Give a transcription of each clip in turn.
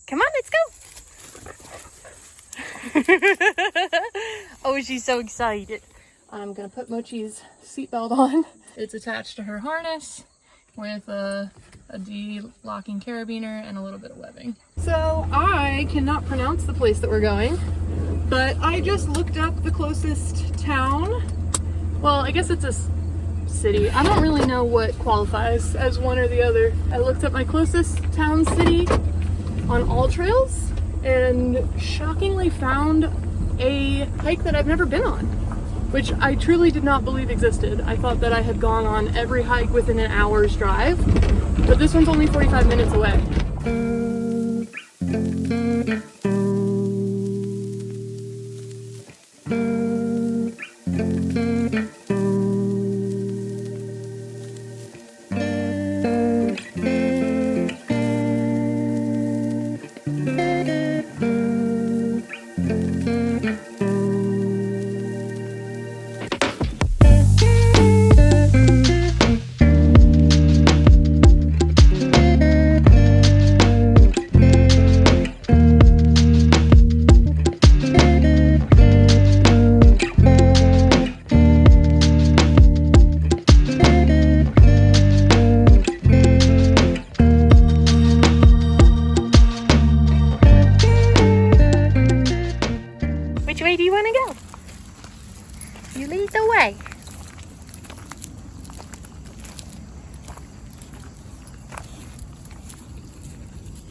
Come on, let's go. Oh, she's so excited. I'm gonna put Mochi's seatbelt on. It's attached to her harness with a de-locking carabiner and a little bit of webbing. So I cannot pronounce the place that we're going, but I just looked up the closest town. Well, I guess it's a city. I don't really know what qualifies as one or the other. I looked up my closest town city on All Trails and shockingly found a hike that I've never been on, which I truly did not believe existed. I thought that I had gone on every hike within an hour's drive, but this one's only 45 minutes away. Which way do you want to go? You lead the way.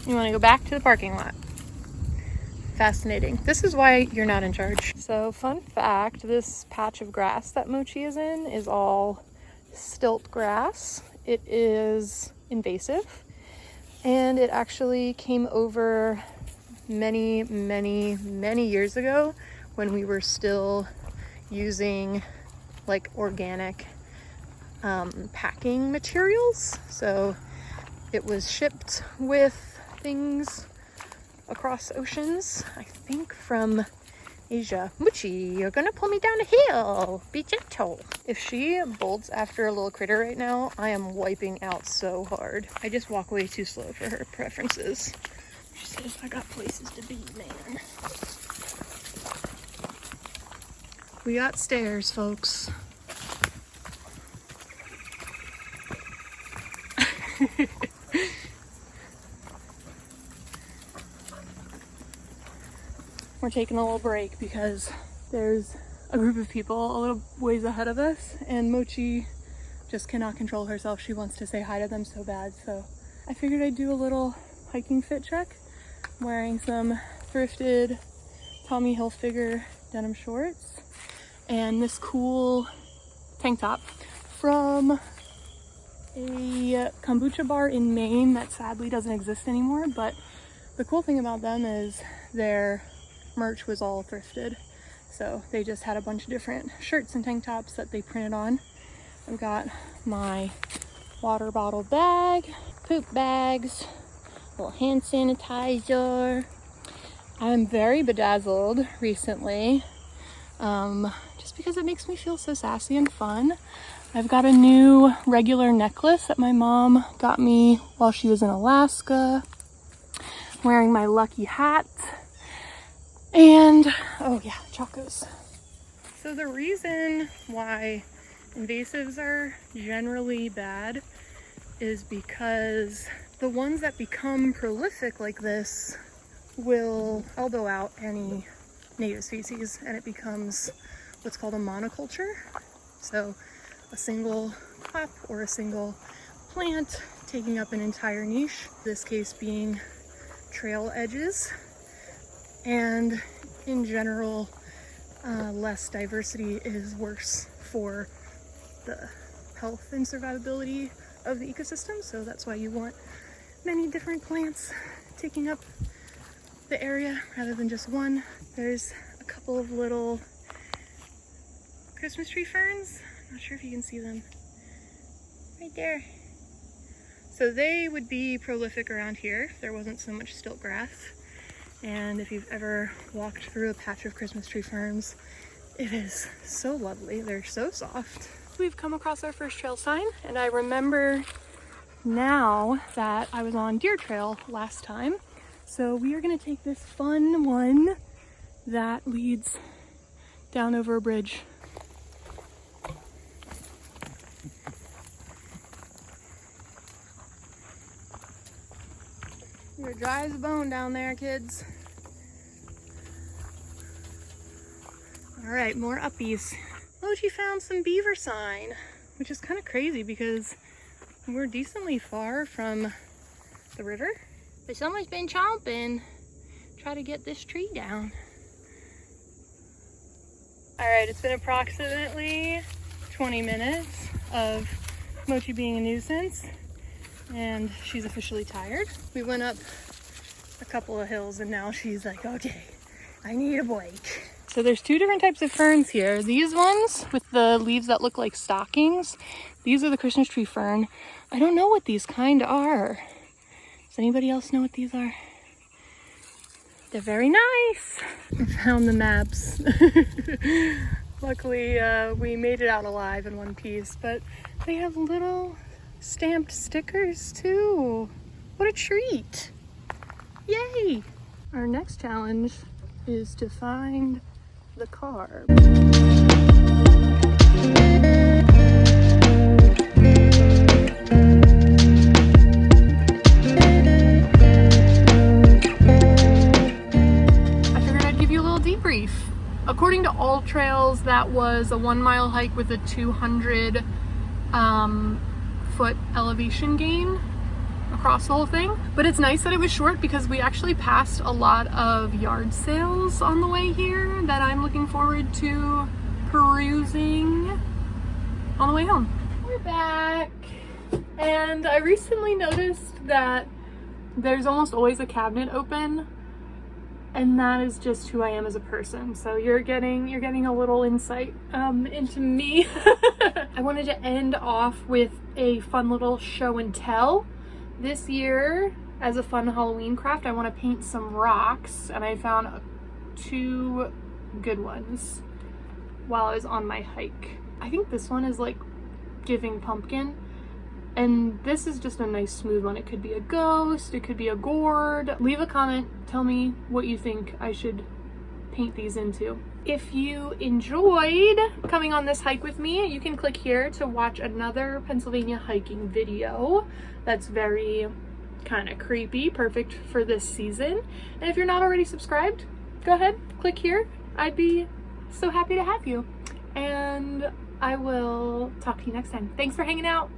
You want to go back to the parking lot. Fascinating. This is why you're not in charge. So, fun fact, this patch of grass that Mochi is in is all stilt grass. It is invasive, and it actually came over many years ago when we were still using like organic packing materials. So it was shipped with things across oceans, I think from Asia. Mochi, you're gonna pull me down a hill. Be gentle. If she bolts after a little critter right now, I am wiping out so hard. I just walk way too slow for her preferences. She says, I got places to be, man. We got stairs, folks. We're taking a little break because there's a group of people a little ways ahead of us, and Mochi just cannot control herself. She wants to say hi to them so bad, so I figured I'd do a little hiking fit check. I'm wearing some thrifted Tommy Hilfiger denim shorts and this cool tank top from a kombucha bar in Maine that sadly doesn't exist anymore, but the cool thing about them is their merch was all thrifted. So they just had a bunch of different shirts and tank tops that they printed on. I've got my water bottle bag, poop bags, little hand sanitizer. I'm very bedazzled recently, just because it makes me feel so sassy and fun. I've got a new regular necklace that my mom got me while she was in Alaska. I'm wearing my lucky hat. And, oh yeah, chocos. So the reason why invasives are generally bad is because the ones that become prolific like this will elbow out any native species, and it becomes what's called a monoculture. So a single crop or a single plant taking up an entire niche, this case being trail edges. And in general, less diversity is worse for the health and survivability of the ecosystem. So that's why you want many different plants taking up the area rather than just one. There's a couple of little Christmas tree ferns. I'm not sure if you can see them. Right there. So they would be prolific around here if there wasn't so much stilt grass. And if you've ever walked through a patch of Christmas tree ferns, it is so lovely. They're so soft. We've come across our first trail sign, and I remember now that I was on deer trail last time. So we are gonna take this fun one that leads down over a bridge. You're dry as a bone down there, kids. All right, more uppies. Mochi found some beaver sign, which is kind of crazy because we're decently far from the river. But someone's been chomping, try to get this tree down. All right, it's been approximately 20 minutes of Mochi being a nuisance, and she's officially tired. We went up a couple of hills and now she's like, okay, I need a break. So there's two different types of ferns here. These ones with the leaves that look like stockings, these are the Christmas tree fern. I don't know what these kind are. Does anybody else know what these are? They're very nice. I found the maps. Luckily, we made it out alive in one piece, but they have little stamped stickers too. What a treat. Yay! Our next challenge is to find the carb. According to All Trails, that was a 1 mile hike with a 200 foot elevation gain across the whole thing. But it's nice that it was short because we actually passed a lot of yard sales on the way here that I'm looking forward to perusing on the way home. We're back, and I recently noticed that there's almost always a cabinet open. And that is just who I am as a person. So you're getting a little insight into me. I wanted to end off with a fun little show and tell. This year, as a fun Halloween craft, I want to paint some rocks, and I found 2 good ones while I was on my hike. I think this one is like giving pumpkin. And this is just a nice smooth one. It could be a ghost, it could be a gourd. Leave a comment, tell me what you think I should paint these into. If you enjoyed coming on this hike with me, you can click here to watch another Pennsylvania hiking video that's very kind of creepy, perfect for this season. And if you're not already subscribed, go ahead, click here. I'd be so happy to have you. And I will talk to you next time. Thanks for hanging out.